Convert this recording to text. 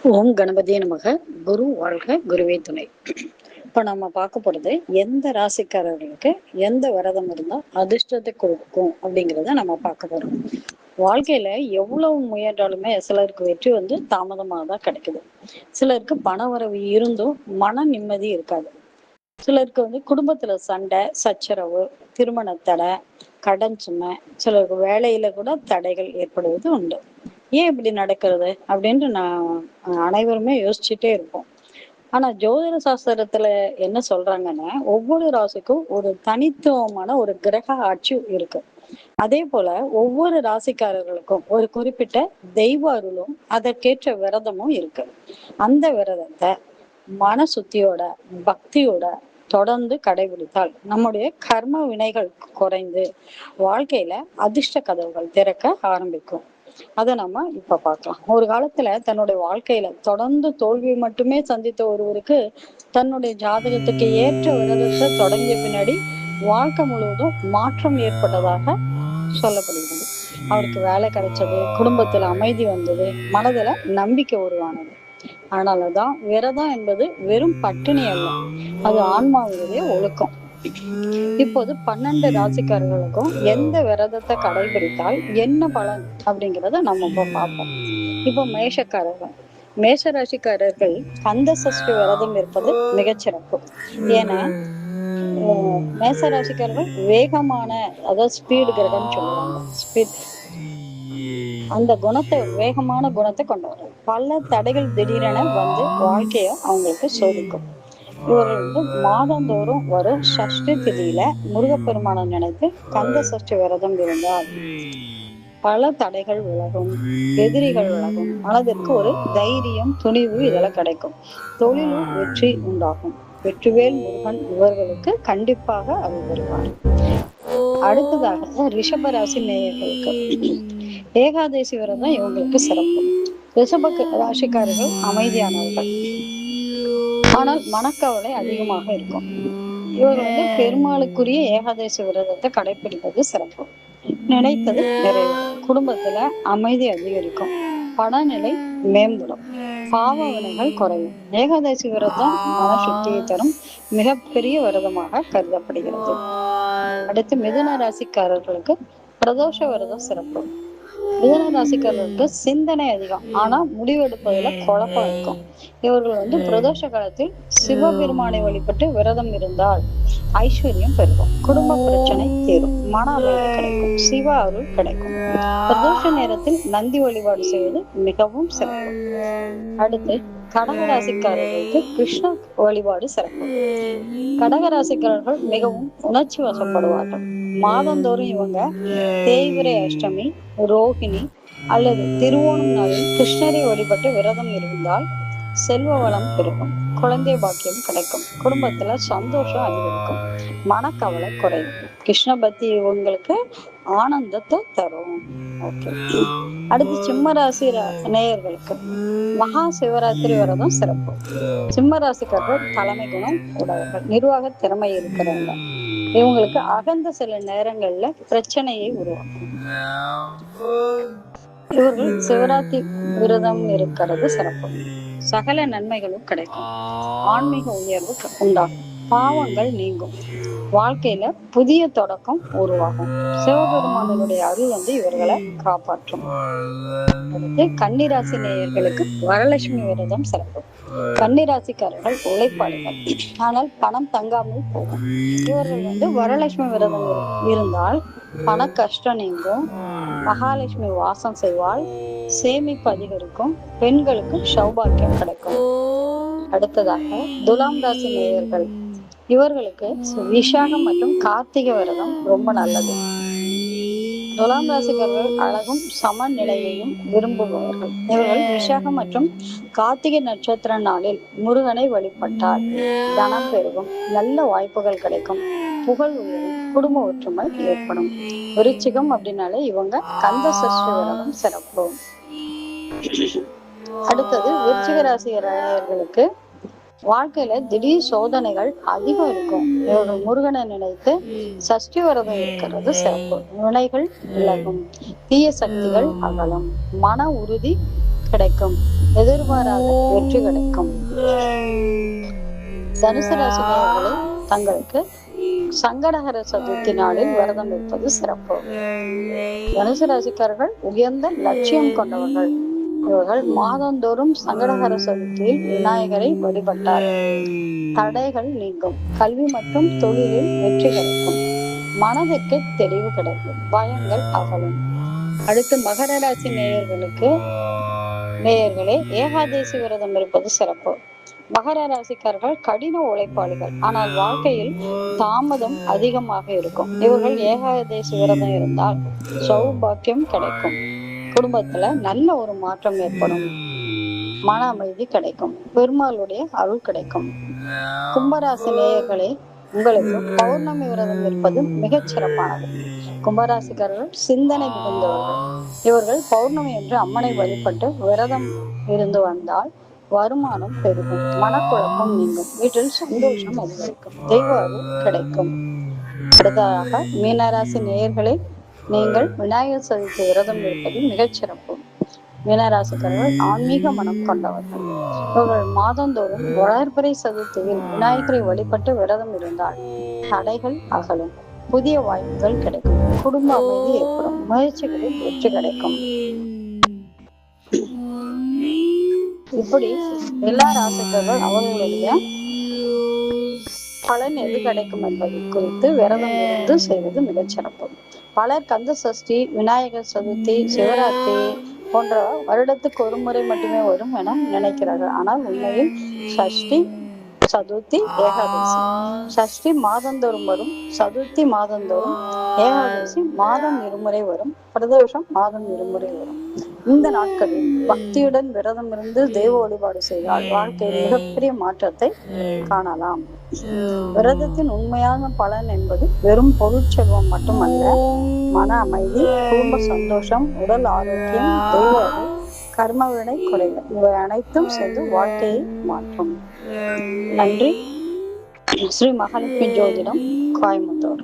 ஓம் கணபதியே நமக. குரு வாழ்க, குருவே துணை. இப்ப நம்ம பார்க்க போறது எந்த ராசிக்காரர்களுக்கு எந்த விரதம் இருந்தா அதிர்ஷ்டத்தை கொடுக்கும் அப்படிங்கிறத நம்ம பார்க்க போறோம். வாழ்க்கையில எவ்வளவு முயன்றாலுமே சிலருக்கு வெற்றி தாமதமாக தான் கிடைக்குது. சிலருக்கு பண வரவு இருந்தும் மன நிம்மதி இருக்காது. சிலருக்கு குடும்பத்துல சண்டை சச்சரவு, திருமண தடை, கடன் சுமை, சிலருக்கு வேலையில கூட தடைகள் ஏற்படுவது உண்டு. ஏன் இப்படி நடக்கிறது அப்படின்ட்டு நான் அனைவருமே யோசிச்சுட்டே இருப்போம். ஆனா ஜோதிட சாஸ்திரத்துல என்ன சொல்றாங்கன்னா, ஒவ்வொரு ராசிக்கும் ஒரு தனித்துவமான ஒரு கிரக ஆட்சி இருக்கு. அதே போல ஒவ்வொரு ராசிக்காரர்களுக்கும் ஒரு குறிப்பிட்ட தெய்வ அருளும் அதற்கேற்ற விரதமும் இருக்கு. அந்த விரதத்தை மன சுத்தியோட, பக்தியோட தொடர்ந்து கடைபிடித்தால் நம்முடைய கர்ம வினைகள் குறைந்து வாழ்க்கையில அதிர்ஷ்ட கதவுகள் திறக்க ஆரம்பிக்கும். அதை நம்ம இப்ப பார்க்கலாம். ஒரு காலத்துல தன்னுடைய வாழ்க்கையில தொடர்ந்து தோல்வி மட்டுமே சந்தித்த ஒருவருக்கு தன்னுடைய ஜாதகத்துக்கு ஏற்ற விரதத்தை தொடங்கிய பின்னாடி வாழ்க்கை முழுவதும் மாற்றம் ஏற்பட்டதாக சொல்லப்படுகிறது. அவருக்கு வேலை கிடைச்சது, குடும்பத்துல அமைதி வந்தது, மனதுல நம்பிக்கை உருவானது. அதனாலதான் விரதம் என்பது வெறும் பட்டினி அல்ல, அது ஆன்மாவுடைய ஒழுக்கம். இப்போது 12 ராசிக்காரர்களுக்கும் எந்த விரதத்தை கடைபிடித்தால் என்ன பலன் அப்படிங்கிறத நம்ம இப்ப பார்ப்போம். இப்போ மேஷ ராசிக்காரர்கள் கந்த சஷ்டி விரதம் இருப்பது மிகச்சிறப்பு. ஏன்னா மேச ராசிக்காரர்கள் வேகமான, அதாவது ஸ்பீடு கிரகம் சொல்லுவாங்க, ஸ்பீட், அந்த வேகமான குணத்தை கொண்டவர்கள். பல தடைகள் திடீரென வாழ்க்கைய அவங்களுக்கு சோதிக்கும். இவர்கள் மாதந்தோறும் வரும் சஷ்டி திதியில முருகப்பெருமானை நினைத்து கந்த சஷ்டி விரதம் இருந்தால் பல தடைகள் விலகும், எதிரிகள் விலகும், மனதிற்கு ஒரு தைரியம், துணிவு இதெல்லாம் கிடைக்கும். தொழிலும் வெற்றி உண்டாகும். வெற்றிவேல் முருகன் இவர்களுக்கு கண்டிப்பாக அருள் வருவார். அடுத்ததாக ரிஷபராசி நேயர்களுக்கு ஏகாதசி விரதம் இவங்களுக்கு சிறப்பு. ரிஷப ராசிக்காரர்கள் அமைதியானவர்கள், ஆனால் மனக்கவலை அதிகமாக இருக்கும். இவர்கள் பெருமாளுக்குரிய ஏகாதசி விரதத்தை கடைபிடிப்பது சிறப்பு. நினைத்தது நிறைவு, குடும்பத்துல அமைதி அதிகரிக்கும், பணநிலை மேம்படும், பாவ வினைகள் குறையும். ஏகாதசி விரதம் மன சுத்தியை தரும் மிகப்பெரிய விரதமாக கருதப்படுகிறது. அடுத்து மிதுன ராசிக்காரர்களுக்கு பிரதோஷ விரதம் சிறப்பு. மிதுன ராசிக்காரர்களுக்கு சிந்தனை அதிகம், ஆனா முடிவெடுப்பதுல குழப்பம் இருக்கும். இவர்கள் பிரதோஷ காலத்தில் சிவபெருமானை வழிபட்டு விரதம் இருந்தால் ஐஸ்வர்யம் பெருகும், குடும்ப பிரச்சனை தீரும், மன அமைதி கிடைக்கும், சிவ அருள் கிடைக்கும். பிரதோஷ நேரத்தில் நந்தி வழிபாடு செய்வது மிகவும் சிறப்பு. அடுத்து கடகராசிக்காரர்களுக்கு கிருஷ்ண வழிபாடு சிறப்பு. கடகராசிக்காரர்கள் மிகவும் உணர்ச்சி வசப்படுவார்கள். மாதந்தோறும் இவங்க தேய்பிரை அஷ்டமி, ரோஹிணி அல்லது திருவோணம் நாளில் கிருஷ்ணரை வழிபட்டு விரதம் இருந்தால் செல்வ வளம் பெருகும், குழந்தை பாக்கியம் கிடைக்கும், குடும்பத்துல சந்தோஷம் அதிகரிக்கும், மனக்கவலை குறையும். கிருஷ்ண பக்தி இவங்களுக்கு ஆனந்தத்தை தரும். ஓகே. அடுத்து சிம்ம ராசி நேயர்களுக்கு மகா சிவராத்திரி விரதம் சிறப்பு. சிம்ம ராசிக்காரர்கள் தலைமை குணம் உடையவர்கள், நிர்வாக திறமை இருக்கிறவங்க. இவங்களுக்கு அகந்த சில நேரங்கள்ல பிரச்சனையை உருவாக்கும். இவர்கள் சிவராத்திரி விரதம் இருக்கிறது சிறப்பு. சகல நன்மைகளும் கிடைக்கும், ஆன்மீக உயர்வு உண்டாகும், பாவங்கள் நீங்கும், வாழ்க்கையில புதிய தொடக்கம் உருவாகும். சிவபெருமானுடைய அருள் இவர்களை காப்பாற்றும். அடுத்து கன்னிராசி நேயர்களுக்கு வரலட்சுமி விரதம் சிறப்பு. கன்னிராசிக்காரர்கள் உழைப்பாளிகள், ஆனால் பணம் தங்காமல் போகும். இவர்கள் வரலட்சுமி விரதம் இருந்தால் பண கஷ்டம் நீங்கும், மகாலட்சுமி வாசம் செய்வாள், சேமிப்பு அதிகரிக்கும், பெண்களுக்கு சௌபாக்கியம் கிடைக்கும். அடுத்ததாக துலாம் ராசி நேயர்கள், இவர்களுக்கு விஷாகம் மற்றும் கார்த்திகை விரதம் ரொம்ப நல்லது. துலாம் ராசிக்காரர்கள் அழகும் சமநிலையையும் விரும்புபவர்கள். இவர்கள் விஷாகம் மற்றும் கார்த்திகை நட்சத்திர நாளில் முருகனை வழிபட்டால் தனம் பெருகும், நல்ல வாய்ப்புகள் கிடைக்கும், புகழ் உயரும், குடும்ப ஒற்றுமை ஏற்படும். விருச்சிகம் அப்படின்னாலே இவங்க கந்த சஷ்டி விரதம் சிறப்பு. அடுத்தது விருச்சிக ராசி நேயர்களுக்கு வாழ்க்கையில திடீர் சோதனைகள் அதிகம் இருக்கும். இவர்கள் முருகனை நினைத்து சஷ்டி விரதம் இருக்கிறது சிறப்பு. வினைகள் விலகும், தீய சக்திகள் அகலும், மன உறுதி கிடைக்கும். எதிர்பாராத வெற்றி கிடைக்கும். தனுசு ராசி நேயர்களே, தங்களுக்கு சங்கடஹர சதுர்த்தி நாளில் விரதம் இருப்பது சிறப்பு. தனுசு ராசிக்காரர்கள் உயர்ந்த லட்சியம் கொண்டவர்கள். இவர்கள் மாதந்தோறும் சங்கடஹர சதுர்த்தியில் விநாயகரை வழிபட்டார் தடைகள் நீங்கும். கல்வி மற்றும் தொழிலில் வெற்றி கிடைக்கும். மனதிற்கு தெளிவு கிடைக்கும். பயங்கள் அகலும். அடுத்து மகர ராசி நேயர்களே, ஏகாதேசி விரதம் இருப்பது சிறப்பு. மகர ராசிக்காரர்கள் கடின உழைப்பாளிகள். ஆனால் வாழ்க்கையில் தாமதம் அதிகமாக இருக்கும். இவர்கள் ஏகாதேசி விரதம் இருந்தால் சௌபாக்கியம் கிடைக்கும். குடும்பத்துல நல்ல ஒரு மாற்றம் ஏற்படும். மன அமைதி கிடைக்கும். பெருமாளுடைய அருள் கிடைக்கும். கும்பராசி நேயர்களே, உங்களுக்கு பௌர்ணமி விரதம் இருப்பது மிகச் சிறப்பானது. கும்பராசிக்காரர்கள் சிந்தனை மிகுந்தவர்கள். இவர்கள் பௌர்ணமி என்று அம்மனை வழிபட்டு விரதம் இருந்து வந்தால் வருமானம் பெருகும். மனக்குழப்பம் நீங்கும். வீட்டில் சந்தோஷம் அதிகரிக்கும். தெய்வ அருள் கிடைக்கும். அடுத்ததாக மீனராசி நேயர்களே, நீங்கள் விநாயகர் சதுர்த்தி விரதம் இருப்பது மிகச் சிறப்பு. மீனராசிக்காரர்கள் ஆன்மீக மனம் கொண்டவர்கள். இவர்கள் மாதந்தோறும் வளர்பிறை சதுர்த்தியில் விநாயகரை வழிபட்டு விரதம் இருந்தால் தடைகள் அகலும். புதிய வாய்ப்புகள் கிடைக்கும். குடும்ப அமைதி ஏற்படும். முயற்சிகளில் வெற்றி கிடைக்கும். இப்படி எல்லா ராசிக்காரர்கள் அவர்களுடைய பலன் எது கிடைக்கும் என்பது குறித்து விரதம் இருந்து செய்வது மிகச் சிறப்பு. பலர் கந்த சஷ்டி, விநாயகர் சதுர்த்தி, சிவராத்திரி போன்ற வருடத்துக்கு ஒரு முறை மட்டுமே வரும் என நினைக்கிறார்கள். ஆனால் உண்மையில் சஷ்டி, சதுர்த்தி, ஏகாதசி. சஷ்டி மாதந்தோறும் வரும். சதுர்த்தி மாதந்தோறும். ஏகாதசி மாதம் இருமுறை வரும். பிரதோஷம் மாதம் இருமுறை வரும். இந்த நாட்களில் பக்தியுடன் விரதம் இருந்து தெய்வ வழிபாடு செய்தால் வாழ்க்கையில் மிகப்பெரிய மாற்றத்தை காணலாம். விரதத்தின் உண்மையான பலன் என்பது வெறும் பொருட்செல்வம் மட்டுமல்ல, மன அமைதி, குடும்ப சந்தோஷம், உடல் ஆரோக்கியம், தெய்வ கர்மவினை குறைகள், இவை அனைத்தும் சேர்ந்து வாழ்க்கையை மாற்றும். நன்றி. ஸ்ரீ மகாலட்சுமி ஜோதிடம், கோயம்புத்தூர்.